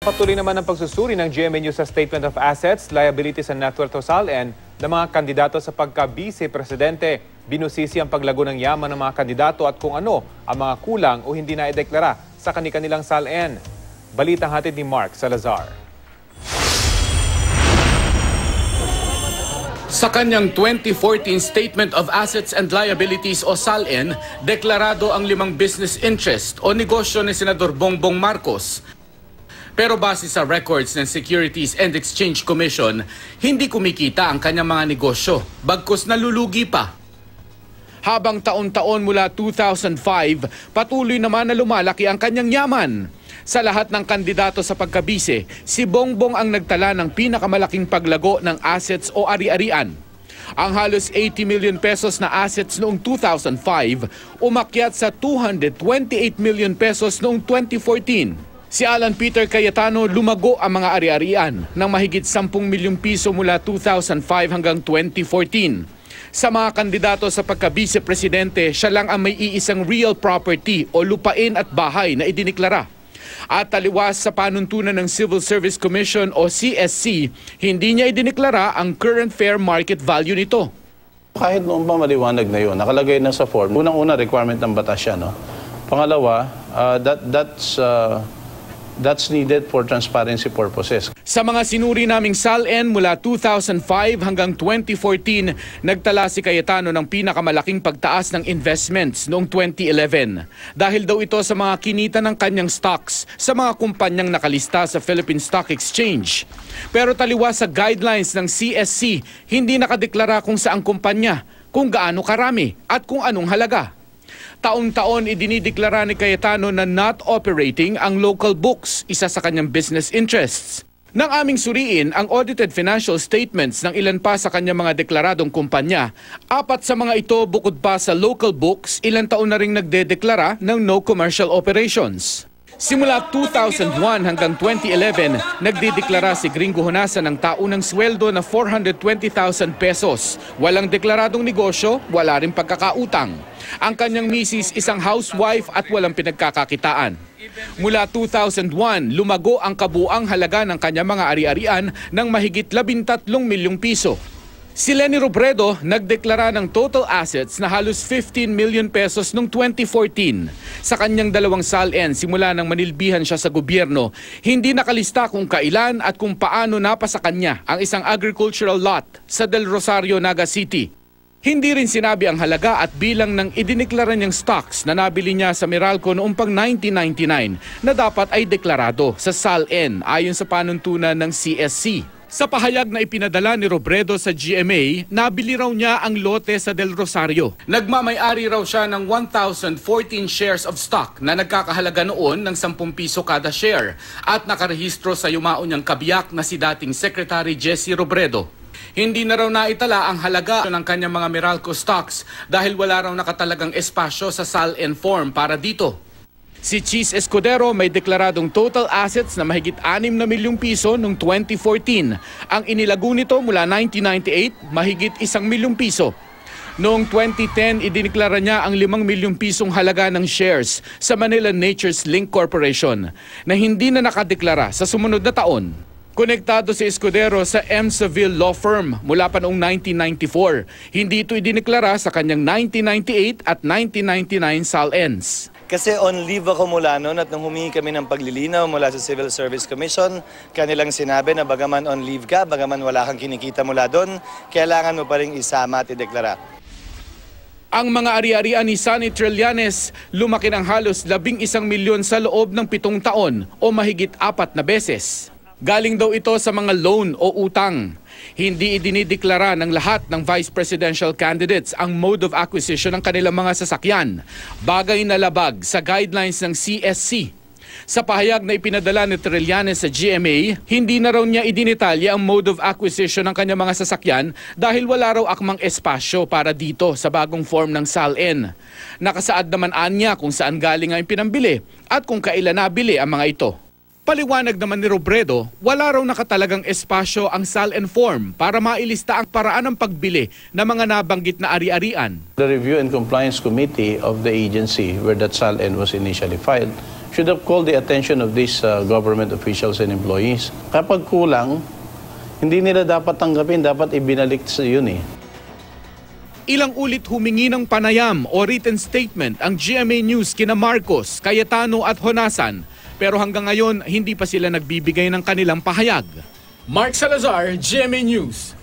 Patuloy naman ang pagsusuri ng GMA News sa Statement of Assets, Liabilities and Net Worth o SALN ng mga kandidato sa pagka-vice-presidente. Binusisi ang paglago ng yaman ng mga kandidato at kung ano ang mga kulang o hindi na ideklara sa kanilang SALN. Balitang hatid ni Mark Salazar. Sa kanyang 2014 Statement of Assets and Liabilities o SALN, deklarado ang 5 business interest o negosyo ni Senador Bongbong Marcos. Pero base sa records ng Securities and Exchange Commission, hindi kumikita ang kanyang mga negosyo, bagkus nalulugi pa. Habang taon-taon mula 2005, patuloy naman na lumalaki ang kanyang yaman. Sa lahat ng kandidato sa pagkabise, si Bongbong ang nagtala ng pinakamalaking paglago ng assets o ari-arian. Ang halos 80 million pesos na assets noong 2005, umakyat sa 228 million pesos noong 2014. Si Alan Peter Cayetano lumago ang mga ari-arian ng mahigit 10 milyong piso mula 2005 hanggang 2014. Sa mga kandidato sa pagka-vice-presidente, siya lang ang may iisang real property o lupain at bahay na idiniklara. At taliwas sa panuntunan ng Civil Service Commission o CSC, hindi niya idiniklara ang current fair market value nito. Kahit noon pa maliwanag na yun, nakalagay na sa form. Unang-una, requirement ng batas siya. No? Pangalawa, that's needed for transparency purposes. Sa mga sinuri naming SALN mula 2005 hanggang 2014, nagtala si Cayetano ng pinakamalaking pagtaas ng investments noong 2011. Dahil daw ito sa mga kinita ng kanyang stocks sa mga kumpanyang nakalista sa Philippine Stock Exchange. Pero taliwas sa guidelines ng CSC, hindi nakadeklara kung saang kumpanya, kung gaano karami at kung anong halaga. Taon-taon idinideklara ni Cayetano na not operating ang local books, isa sa kanyang business interests. Nang aming suriin ang audited financial statements ng ilan pa sa kanyang mga deklaradong kumpanya, 4 sa mga ito bukod pa sa local books, ilang taon na ring nagdedeklara ng no commercial operations. Simula 2001 hanggang 2011, nagdideklara si Gringo Honasan ng taunang sweldo na 420,000 pesos. Walang deklaradong negosyo, wala rin pagkakautang. Ang kanyang misis isang housewife at walang pinagkakakitaan. Mula 2001, lumago ang kabuang halaga ng kanyang mga ari-arian ng mahigit 13 milyong piso. Si Leni Robredo nagdeklara ng total assets na halos 15 million pesos noong 2014. Sa kanyang 2 SALN simula nang manilbihan siya sa gobyerno, hindi nakalista kung kailan at kung paano napasa kanya ang isang agricultural lot sa Del Rosario, Naga City. Hindi rin sinabi ang halaga at bilang ng idineklara niyang stocks na nabili niya sa Meralco noong pang 1999 na dapat ay deklarado sa SALN ayon sa panuntunan ng CSC. Sa pahayag na ipinadala ni Robredo sa GMA, nabili raw niya ang lote sa Del Rosario. Nagmamay-ari raw siya ng 1,014 shares of stock na nagkakahalaga noon ng 10 piso kada share at nakarehistro sa yumao niyang kabiyak na si dating Secretary Jesse Robredo. Hindi na raw naitala ang halaga ng kanyang mga Meralco stocks dahil wala raw nakatalagang espasyo sa SALN form para dito. Si Cheese Escudero may deklaradong total assets na mahigit 6 na milyong piso noong 2014. Ang inilago nito mula 1998, mahigit 1 milyong piso. Noong 2010, idineklara niya ang 5 milyong pisong halaga ng shares sa Manila Nature's Link Corporation na hindi na nakadeklara sa sumunod na taon. Konektado si Escudero sa M. Seville Law Firm mula pa noong 1994. Hindi ito idineklara sa kanyang 1998 at 1999 SALNs. Kasi on leave ako mula noon at nung humingi kami ng paglilinaw mula sa Civil Service Commission, kanilang sinabi na bagaman on leave ka, bagaman wala kang kinikita mula doon, kailangan mo pa rin isama at ideklara. Ang mga ari-arian ni Sonny Trillanes lumaki ng halos 11 milyon sa loob ng 7 taon o mahigit 4 na beses. Galing daw ito sa mga loan o utang. Hindi idinideklara ng lahat ng vice presidential candidates ang mode of acquisition ng kanilang mga sasakyan. Bagay na labag sa guidelines ng CSC. Sa pahayag na ipinadala ni Trillanes sa GMA, hindi na raw niya idinetalya ang mode of acquisition ng kanyang mga sasakyan dahil wala raw akmang espasyo para dito sa bagong form ng SALN. Nakasaad naman anya kung saan galing ang pinambili at kung kailan nabili ang mga ito. Paliwanag naman ni Robredo, wala raw nakatalagang espasyo ang SALN form para mailista ang paraan ng pagbili ng mga nabanggit na ari-arian. The Review and Compliance Committee of the agency where that SALN was initially filed should have called the attention of these government officials and employees. Kapag kulang, hindi nila dapat tanggapin, dapat ibinalik sa yun eh. Ilang ulit humingi ng panayam o written statement ang GMA News kina Marcos, Cayetano at Honasan, pero hanggang ngayon hindi pa sila nagbibigay ng kanilang pahayag. Mark Salazar, GMA News.